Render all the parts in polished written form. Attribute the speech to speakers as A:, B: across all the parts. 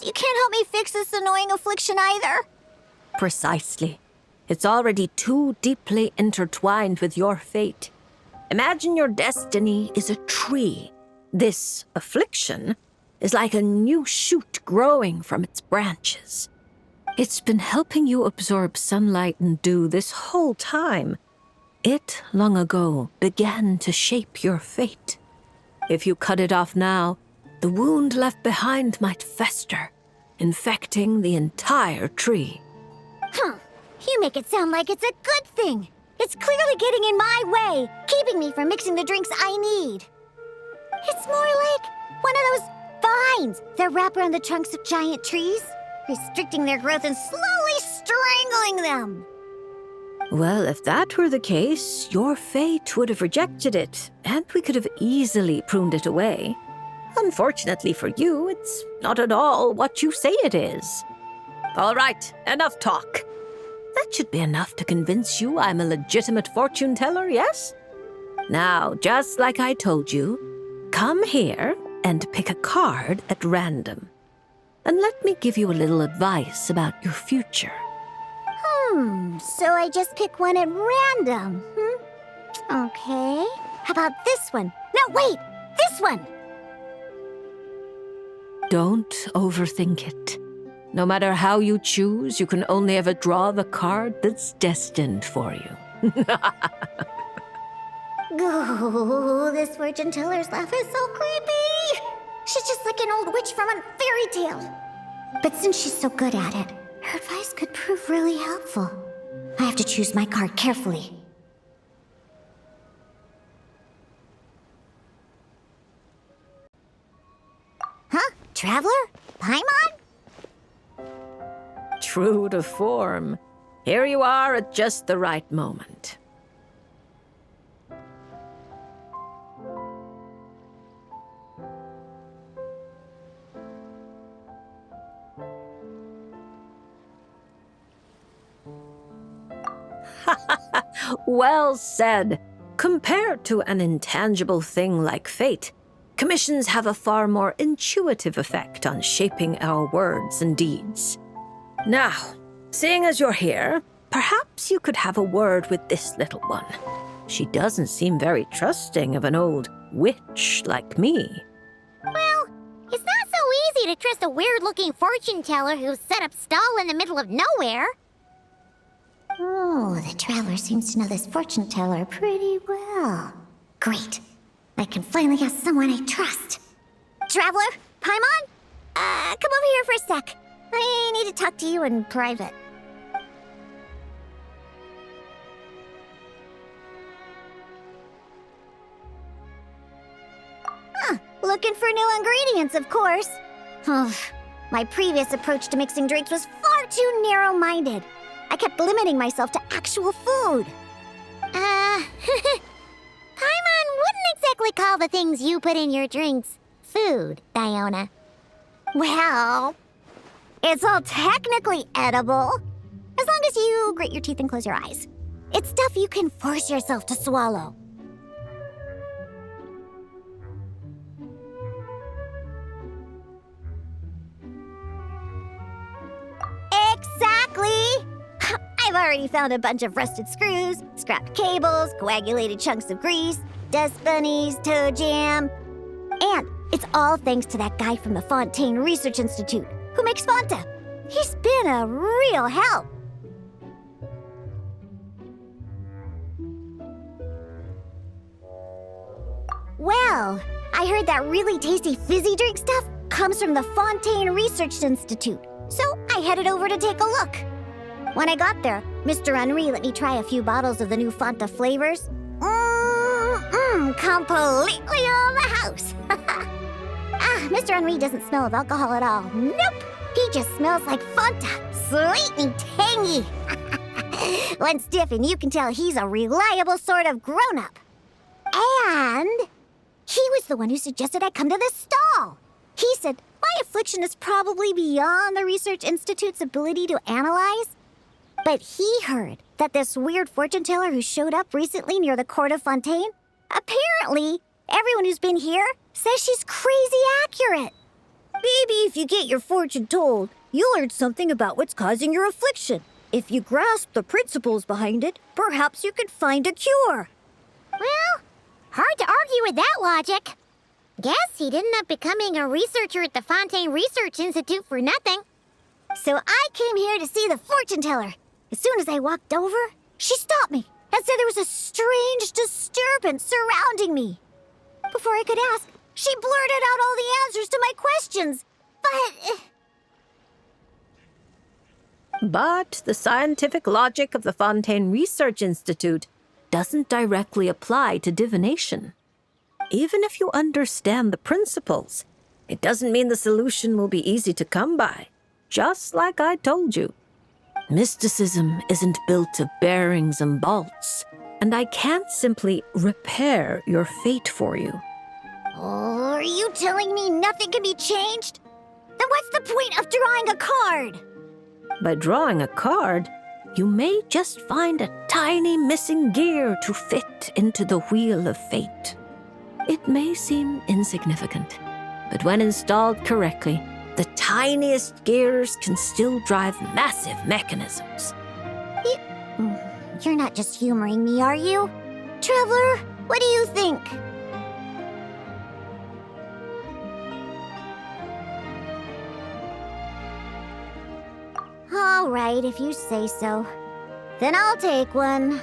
A: You can't help me fix this annoying affliction either.
B: Precisely. It's already too deeply intertwined with your fate. Imagine your destiny is a tree. This affliction is like a new shoot growing from its branches. It's been helping you absorb sunlight and dew this whole time. It, long ago, began to shape your fate. If you cut it off now, the wound left behind might fester, infecting the entire tree.
A: You make it sound like it's a good thing. It's clearly getting in my way, keeping me from mixing the drinks I need. It's more like one of those vines that wrap around the trunks of giant trees, restricting their growth and slowly strangling them.
B: Well, if that were the case, your fate would have rejected it, and we could have easily pruned it away. Unfortunately for you, it's not at all what you say it is. All right, enough talk. That should be enough to convince you I'm a legitimate fortune teller, yes? Now, just like I told you, come here and pick a card at random. And let me give you a little advice about your future.
A: So I just pick one at random, Okay. How about this one? No, wait! This one!
B: Don't overthink it. No matter how you choose, you can only ever draw the card that's destined for you.
A: Oh, this fortune teller's laugh is so creepy. She's just like an old witch from a fairy tale. But since she's so good at it, her advice could prove really helpful. I have to choose my card carefully. Huh? Traveler? Paimon?
B: True to form. Here you are at just the right moment. Well said. Compared to an intangible thing like fate, commissions have a far more intuitive effect on shaping our words and deeds. Now, seeing as you're here, perhaps you could have a word with this little one. She doesn't seem very trusting of an old witch like me.
A: Well, it's not so easy to trust a weird-looking fortune teller who's set up stall in the middle of nowhere. Oh, the traveler seems to know this fortune teller pretty well. Great. I can finally have someone I trust. Traveler? Paimon? Come over here for a sec. I need to talk to you in private. Looking for new ingredients, of course. My previous approach to mixing drinks was far too narrow-minded. I kept limiting myself to actual food. Paimon wouldn't exactly call the things you put in your drinks food, Diona. Well, it's all technically edible, as long as you grit your teeth and close your eyes. It's stuff you can force yourself to swallow. Exactly! I've already found a bunch of rusted screws, scrapped cables, coagulated chunks of grease, dust bunnies, toe jam. And it's all thanks to that guy from the Fontaine Research Institute who makes Fanta. He's been a real help. Well, I heard that really tasty fizzy drink stuff comes from the Fontaine Research Institute, so I headed over to take a look. When I got there, Mr. Henri let me try a few bottles of the new Fanta flavors. Completely on the house. Mr. Henri doesn't smell of alcohol at all. Nope, he just smells like Fanta, sweet and tangy. When stiff, and you can tell he's a reliable sort of grown-up. And he was the one who suggested I come to this stall. He said my affliction is probably beyond the Research Institute's ability to analyze. But he heard that this weird fortune teller who showed up recently near the court of Fontaine, apparently everyone who's been here says she's crazy accurate.
C: Maybe if you get your fortune told, you'll learn something about what's causing your affliction. If you grasp the principles behind it, perhaps you could find a cure.
A: Well, hard to argue with that logic. Guess he didn't end up becoming a researcher at the Fontaine Research Institute for nothing. So I came here to see the fortune teller. As soon as I walked over, she stopped me and said there was a strange disturbance surrounding me. Before I could ask, she blurted out all the answers to my questions.
B: But the scientific logic of the Fontaine Research Institute doesn't directly apply to divination. Even if you understand the principles, it doesn't mean the solution will be easy to come by. Just like I told you. Mysticism isn't built of bearings and bolts, and I can't simply repair your fate for you.
A: Oh, are you telling me nothing can be changed? Then what's the point of drawing a card?
B: By drawing a card, you may just find a tiny missing gear to fit into the wheel of fate. It may seem insignificant, but when installed correctly, the tiniest gears can still drive massive mechanisms.
A: You're not just humoring me, are you? Traveler, what do you think? All right, if you say so. Then I'll take one.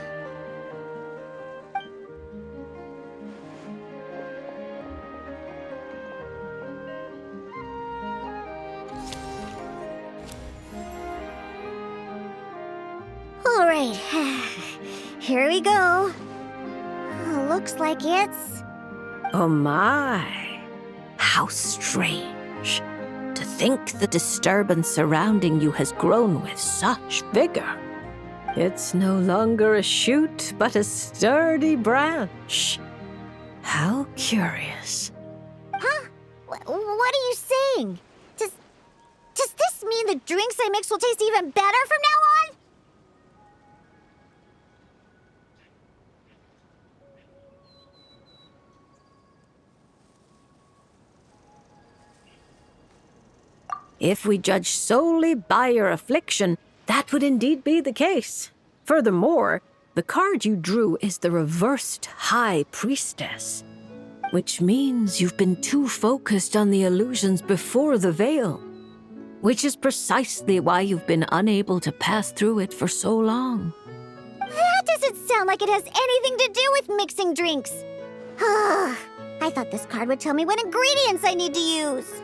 A: All right, here we go. Looks like it's...
B: Oh my, how strange. To think the disturbance surrounding you has grown with such vigor. It's no longer a shoot, but a sturdy branch. How curious.
A: Huh? What are you saying? Does this mean the drinks I mix will taste even better from now on?
B: If we judge solely by your affliction, that would indeed be the case. Furthermore, the card you drew is the reversed High Priestess, which means you've been too focused on the illusions before the veil, which is precisely why you've been unable to pass through it for so long.
A: That doesn't sound like it has anything to do with mixing drinks. I thought this card would tell me what ingredients I need to use.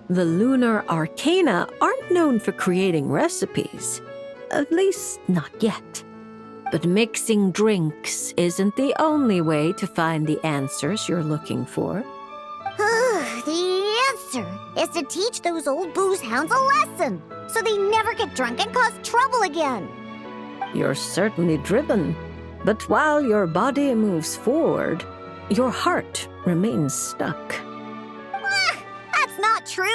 B: The lunar arcana aren't known for creating recipes. At least, not yet. But mixing drinks isn't the only way to find the answers you're looking for.
A: The answer is to teach those old booze hounds a lesson, so they never get drunk and cause trouble again.
B: You're certainly driven, but while your body moves forward, your heart remains stuck.
A: That's not true.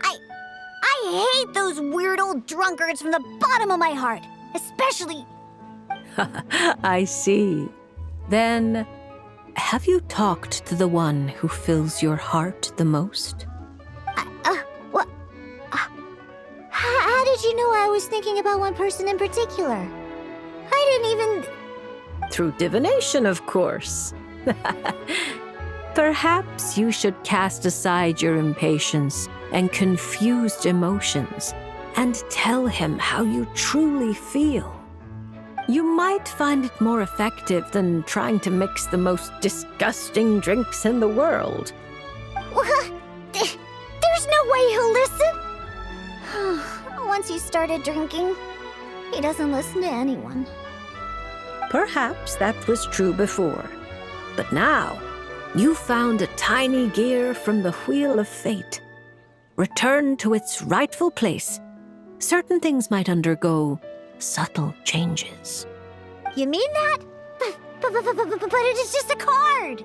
A: I hate those weird old drunkards from the bottom of my heart, especially...
B: I see. Then, have you talked to the one who fills your heart the most?
A: What? How did you know I was thinking about one person in particular? I didn't even...
B: Through divination, of course. Perhaps you should cast aside your impatience and confused emotions and tell him how you truly feel. You might find it more effective than trying to mix the most disgusting drinks in the world.
A: There's no way he'll listen. Once he started drinking, he doesn't listen to anyone.
B: Perhaps that was true before, but now you found a tiny gear from the wheel of fate. Return to its rightful place. Certain things might undergo subtle changes.
A: You mean that? But it is just a card.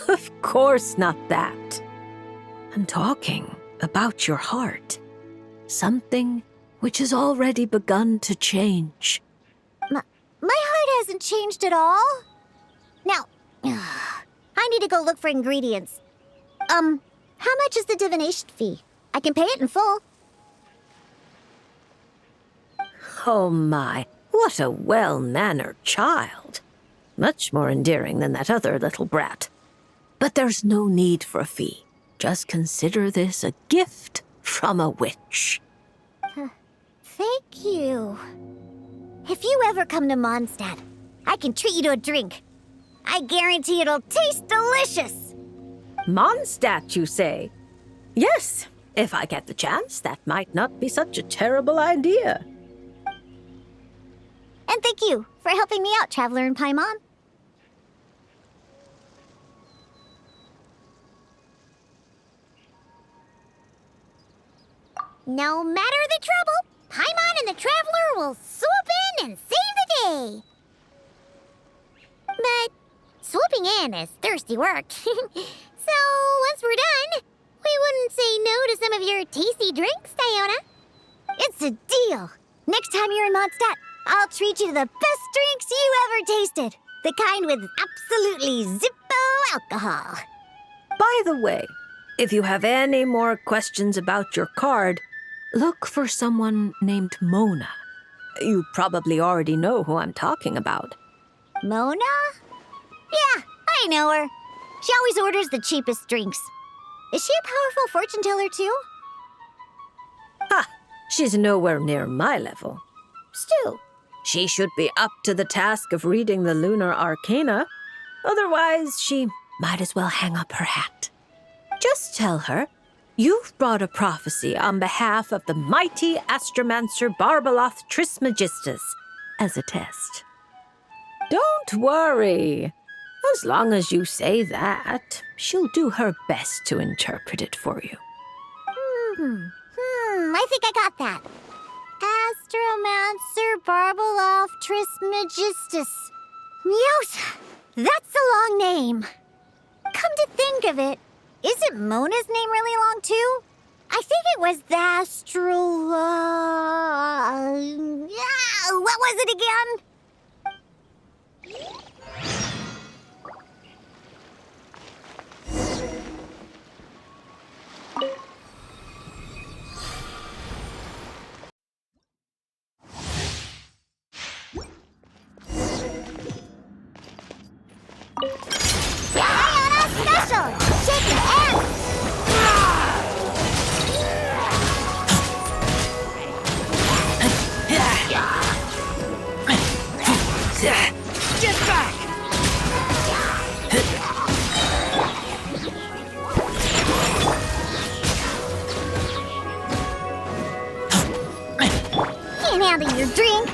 B: Of course not that. I'm talking about your heart. Something which has already begun to change.
A: My heart hasn't changed at all. Now, I need to go look for ingredients. How much is the divination fee? I can pay it in full.
B: Oh my, what a well-mannered child. Much more endearing than that other little brat. But there's no need for a fee. Just consider this a gift from a witch.
A: Thank you. If you ever come to Mondstadt, I can treat you to a drink. I guarantee it'll taste delicious.
B: Mondstadt, you say? Yes, if I get the chance, that might not be such a terrible idea.
A: And thank you for helping me out, Traveler in Paimon. No matter the trouble, Paimon and the Traveler will swoop in and save the day. But swooping in is thirsty work. So once we're done, we wouldn't say no to some of your tasty drinks, Diona. It's a deal. Next time you're in Mondstadt, I'll treat you to the best drinks you ever tasted. The kind with absolutely zippo alcohol.
B: By the way, if you have any more questions about your card, look for someone named Mona. You probably already know who I'm talking about.
A: Mona? Yeah, I know her. She always orders the cheapest drinks. Is she a powerful fortune teller too?
B: Ha! She's nowhere near my level.
A: Still,
B: She should be up to the task of reading the lunar arcana. Otherwise, she might as well hang up her hat. Just tell her you've brought a prophecy on behalf of the mighty astromancer Barbaloth Trismegistus as a test. Don't worry. As long as you say that, she'll do her best to interpret it for you.
A: I think I got that. Astromancer Barbaloth Trismegistus. Yosa, that's a long name. Come to think of it, isn't Mona's name really long too? I think it was the what was it again? Diona Special! Shake the ass!
D: Get back!
A: Can't handle your drink.